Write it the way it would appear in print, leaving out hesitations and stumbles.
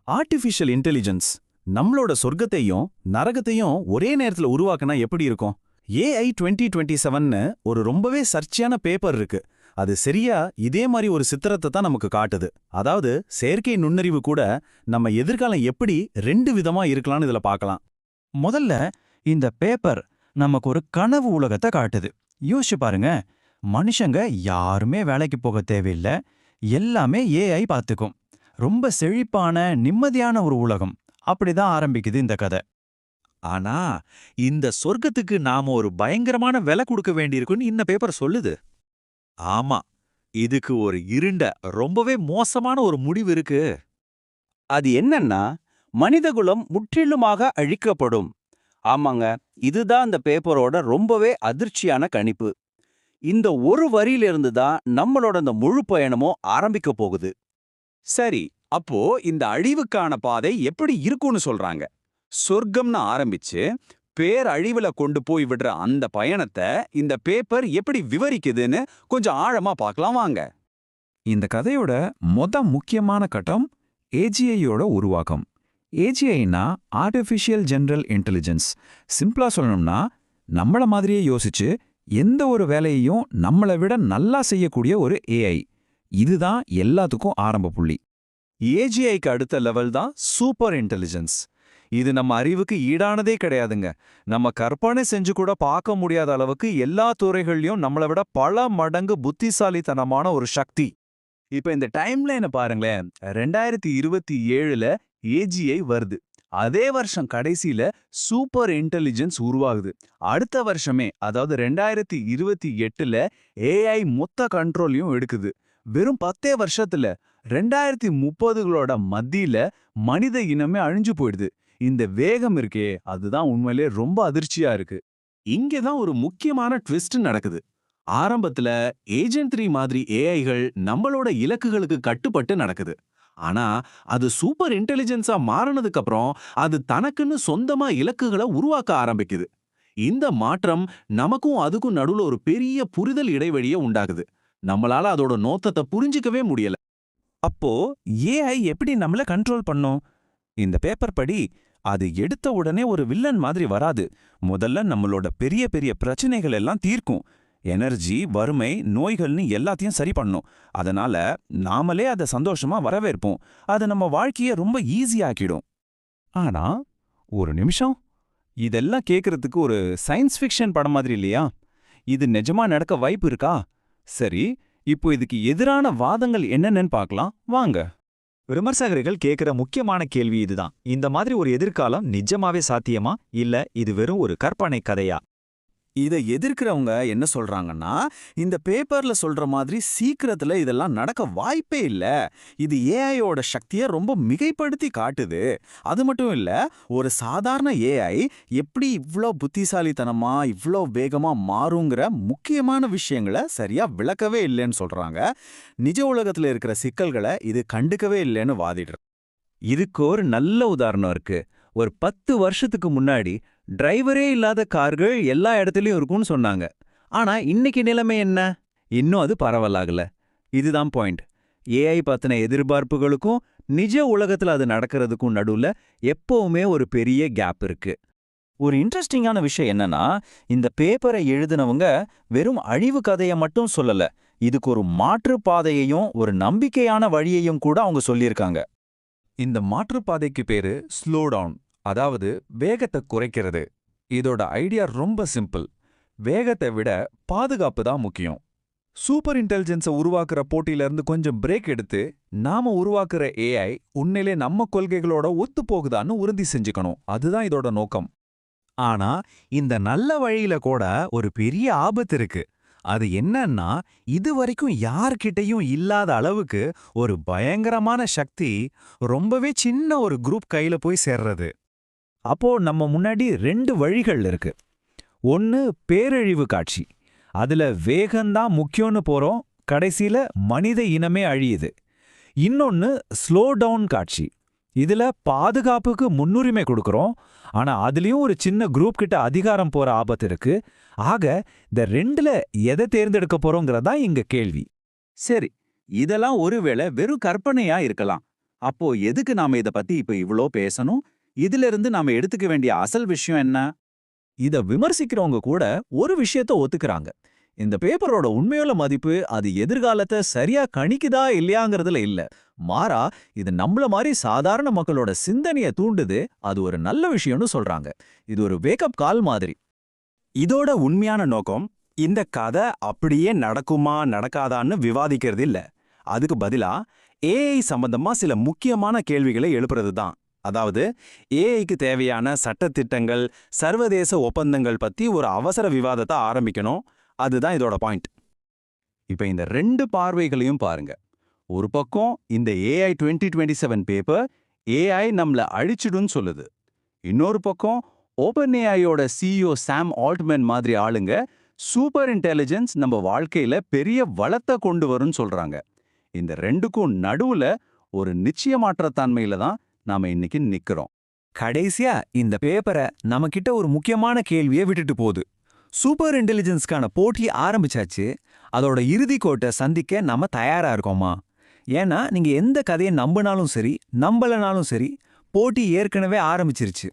Artificial intelligence நம்மளோட சொர்க்கத்தையும் நரகத்தையும் ஒரே நேரத்துல உருவாக்குனா எப்படி இருக்கும்? AI 2027ன்னு ஒரு ரொம்பவே சர்ச்சையான பேப்பர் இருக்கு. அது சரியா இதே மாதிரி ஒரு சித்திரத்தை தான் நமக்கு காட்டுது. அதாவது செயற்கை நுண்ணறிவு கூட நம்ம எதிர்காலம் எப்படி ரெண்டு விதமா இருக்கலாம்னு இதுல பார்க்கலாம். முதல்ல இந்த பேப்பர் நமக்கு ஒரு கனவு உலகத்தை காட்டுது. யோசிச்சு பாருங்க, மனுஷங்க யாருமே வேலைக்கு போக தேவையில்லை, எல்லாமே AI பார்த்துக்கும். ரொம்ப செழிப்பான நிம்மதியான ஒரு உலகம். அப்படிதான் ஆரம்பிக்குது இந்த கதை. ஆனா இந்த சொர்க்கத்துக்கு நாம ஒரு பயங்கரமான விலை கொடுக்க வேண்டியிருக்குன்னு இந்த பேப்பர் சொல்லுது. ஆமா, இதுக்கு ஒரு இருண்ட ரொம்பவே மோசமான ஒரு முடிவு இருக்கு. அது என்னன்னா, மனிதகுலம் முற்றிலுமாக அழிக்கப்படும். ஆமாங்க, இதுதான் அந்த பேப்பரோட ரொம்பவே அதிர்ச்சியான கணிப்பு. இந்த ஒரு வரியிலிருந்து தான் நம்மளோட அந்த முழு பயணமும் ஆரம்பிக்க போகுது. சரி, அப்போ இந்த அழிவுக்கான பாதை எப்படி இருக்கும்னு சொல்றாங்க? சொர்க்கம்னு ஆரம்பிச்சு பேரழிவுல கொண்டு போய் விடுற அந்த பயணத்தை இந்த பேப்பர் எப்படி விவரிக்குதுன்னு கொஞ்சம் ஆழமா பார்க்கலாம் வாங்க. இந்த கதையோட முக்கியமான கட்டம் ஏஜிஐயோட உருவாக்கம். ஏஜிஐனா ஆர்டிஃபிஷியல் ஜெனரல் இன்டெலிஜென்ஸ். சிம்பிளா சொல்லணும்னா, நம்மள மாதிரியே யோசிச்சு எந்த ஒரு வேலையையும் நம்மளை விட நல்லா செய்யக்கூடிய ஒரு AI. இதுதான் எல்லாத்துக்கும் ஆரம்ப புள்ளி. ஏஜிஐக்கு அடுத்த லெவல் தான் சூப்பர் இன்டெலிஜென்ஸ். இது நம்ம அறிவுக்கு ஈடானதே கிடையாதுங்க. நம்ம கற்பனை செஞ்சு கூட பார்க்க முடியாத அளவுக்கு எல்லா துறைகள்லயும் நம்மளை விட பல மடங்கு புத்திசாலித்தனமான ஒரு சக்தி. இப்ப இந்த டைம்லைனை பாருங்களேன். 2027ல ஏஜிஐ வருது. அதே வருஷம் கடைசியில சூப்பர் இன்டெலிஜென்ஸ் உருவாகுது. அடுத்த வருஷமே, அதாவது 2028ல AI மொத்த கண்ட்ரோலையும் எடுக்குது. வெறும் 10 வருஷத்துல 2030களோட மத்தியில மனித இனமே அழிஞ்சு போயிடுது. இந்த வேகம் இருக்கே, அதுதான் உண்மையிலே ரொம்ப அதிர்ச்சியா இருக்கு. இங்கதான் ஒரு முக்கியமான ட்விஸ்ட் நடக்குது. ஆரம்பத்துல ஏஜென்ட் 3 மாதிரி ஏஐகள் நம்மளோட இலக்குகளுக்கு கட்டுப்பட்டு நடக்குது. ஆனா அது சூப்பர் இன்டெலிஜென்ஸா மாறினதுக்கு அப்புறம் அது தனக்குன்னு சொந்தமா இலக்குகளை உருவாக்க ஆரம்பிக்குது. இந்த மாற்றம் நமக்கும் அதுக்கும் நடுவுல ஒரு பெரிய புரிதல் இடைவெளியை உண்டாகுது. நம்மளால அதோட நோக்கத்தை புரிஞ்சிக்கவே முடியல. அப்போ AI எப்படி நம்மள கண்ட்ரோல் பண்ணும்? இந்த பேப்பர் படி அது எடுத்த உடனே ஒரு வில்லன் மாதிரி வராது. முதல்ல நம்மளோட பெரிய பெரிய பிரச்சனைகள் எல்லாம் தீர்க்கும். எனர்ஜி, வறுமை, நோய்கள்னு எல்லாத்தையும் சரி பண்ணும். அதனால நாமளே அதை சந்தோஷமா வரவேற்போம். அது நம்ம வாழ்க்கையை ரொம்ப ஈஸியாக்கிடும். ஆனா ஒரு நிமிஷம், இதெல்லாம் கேட்கறதுக்கு ஒரு சயின்ஸ் ஃபிக்ஷன் படம் மாதிரி இல்லையா? இது நிஜமா நடக்க வாய்ப்பு இருக்கா? சரி, இப்போ இதுக்கு எதிரான வாதங்கள் என்னென்னு பார்க்கலாம் வாங்க. விமர்சகர்கள் கேட்கிற முக்கியமான கேள்வி இதுதான். இந்த மாதிரி ஒரு எதிர்காலம் நிஜமாவே சாத்தியமா, இல்ல இது வெறும் ஒரு கற்பனை கதையா? இதை எதிர்க்கிறவங்க என்ன சொல்றாங்கன்னா, இந்த பேப்பர்ல சொல்ற மாதிரி சீக்கிரத்துல இதெல்லாம் நடக்க வாய்ப்பே இல்ல. இது ஏஐயோட சக்தியை ரொம்ப மிகைப்படுத்தி காட்டுது. அது மட்டும் இல்ல, ஒரு சாதாரண ஏஐ எப்படி இவ்ளோ புத்திசாலித்தனமா இவ்ளோ வேகமா மாறுங்கிற முக்கியமான விஷயங்களை சரியா விளக்கவே இல்லைன்னு சொல்றாங்க. நிஜ உலகத்துல இருக்கிற சிக்கல்களை இது கண்டுக்கவே இல்லைன்னு வாதிடுற. இதுக்கு ஒரு நல்ல உதாரணம் இருக்கு. ஒரு 10 வருஷத்துக்கு முன்னாடி டிரைவரே இல்லாத கார்கள் எல்லா இடத்துலயும் இருக்கும்னு சொன்னாங்க. ஆனா இன்னைக்கு நிலைமை என்ன? இன்னும் அது பரவலாகல. இதுதான் பாயிண்ட். ஏஐ பத்தின எதிர்பார்ப்புகளுக்கும் நிஜ உலகத்துல அது நடக்கிறதுக்கும் நடுவுல எப்பவுமே ஒரு பெரிய கேப் இருக்கு. ஒரு இன்ட்ரெஸ்டிங்கான விஷயம் என்னன்னா, இந்த பேப்பரை எழுதினவங்க வெறும் அழிவு கதையை மட்டும் சொல்லல, இதுக்கு ஒரு மாற்று பாதையையும் ஒரு நம்பிக்கையான வழியையும் கூட அவங்க சொல்லியிருக்காங்க. இந்த மாற்றுப்பாதைக்கு பேரு ஸ்லோ டவுன், அதாவது வேகத்தை குறைக்கிறது. இதோட ஐடியா ரொம்ப சிம்பிள். வேகத்தை விட பாதுகாப்பு தான் முக்கியம். சூப்பர் இன்டெலிஜென்ஸை உருவாக்குற போட்டியிலிருந்து கொஞ்சம் பிரேக் எடுத்து நாம உருவாக்குற AI உண்மையிலே நம்ம கொள்கைகளோட ஒத்து போகுதான்னு உறுதி செஞ்சுக்கணும். அதுதான் இதோட நோக்கம். ஆனா இந்த நல்ல வழியில கூட ஒரு பெரிய ஆபத்து இருக்கு. அது என்னன்னா, இதுவரைக்கும் யார்கிட்டையும் இல்லாத அளவுக்கு ஒரு பயங்கரமான சக்தி ரொம்பவே சின்ன ஒரு குரூப் கையில போய் சேர்றது. அப்போ நம்ம முன்னாடி 2 வழிகள் இருக்கு. ஒன்னு பேரழிவு காட்சி. அதுல வேகம்தான் முக்கியம்னு போறோம், கடைசியில மனித இனமே அழியுது. இன்னொன்னு ஸ்லோ டவுன் காட்சி. இதுல பாதுகாப்புக்கு முன்னுரிமை கொடுக்கறோம், ஆனா அதுலயும் ஒரு சின்ன குரூப் கிட்ட அதிகாரம் போற ஆபத்து இருக்கு. ஆக இந்த 2ல எதை தேர்ந்தெடுக்க போறோங்கிறதா இங்க கேள்வி. சரி, இதெல்லாம் ஒருவேளை வெறும் கற்பனையா இருக்கலாம். அப்போ எதுக்கு நாம இத பத்தி இப்ப இவ்ளோ பேசணும்? இதிலிருந்து நாம எடுத்துக்க வேண்டிய அசல் விஷயம் என்ன? இத விமர்சிக்கிறவங்க கூட ஒரு விஷயத்த ஒத்துக்கறாங்க. இந்த பேப்பரோட உண்மையுள்ள மதிப்பு அது எதிர்காலத்தை சரியா கணிக்குதா இல்லையாங்கிறதுல இல்ல. மாறா இது நம்மள மாதிரி சாதாரண மக்களோட சிந்தனைய தூண்டுது, அது ஒரு நல்ல விஷயம்னு சொல்றாங்க. இது ஒரு வேக்கப் கால் மாதிரி. இதோட உண்மையான நோக்கம் இந்த கதை அப்படியே நடக்குமா நடக்காதான்னு விவாதிக்கிறது இல்ல. அதுக்கு பதிலா ஏஐ சம்பந்தமா சில முக்கியமான கேள்விகளை எழுப்புறது தான். அதாவது ஏஐக்கு தேவையான சட்டத்திட்டங்கள், சர்வதேச ஒப்பந்தங்கள் பத்தி ஒரு அவசர விவாதத்தை ஆரம்பிக்கணும். அதுதான் இதோட பாயிண்ட். இப்ப இந்த 2 பார்வைகளையும் பாருங்க. ஒரு பக்கம் இந்த AI 2027 பேப்பர் AI நம்மள அழிச்சிடுன்னு சொல்லுது. இன்னொரு பக்கம் ஓப்பன்ஏஐயோட CEO சாம் ஆல்ட்மேன் மாதிரி ஆளுங்க சூப்பர் இன்டெலிஜென்ஸ் நம்ம வாழ்க்கையில பெரிய வளத்தை கொண்டு வரும்னு சொல்றாங்க. இந்த 2க்கும் நடுவுல ஒரு நிச்சயமற்ற தன்மையில தான் நாம இன்னைக்கு நிக்கிறோம். கடைசியா இந்த பேப்பரை நம்மகிட்ட ஒரு முக்கியமான கேள்வியை விட்டுட்டு போகுது. சூப்பர் இன்டெலிஜென்ஸ்க்கான போட்டி ஆரம்பிச்சாச்சு. அதோட இறுதி கோட்டை சந்திக்க நம்ம தயாரா இருக்கோமா? ஏன்னா நீங்க எந்த கதையை நம்பினாலும் சரி, நம்பலனாலும் சரி, போட்டி ஏற்கனவே ஆரம்பிச்சிருச்சு.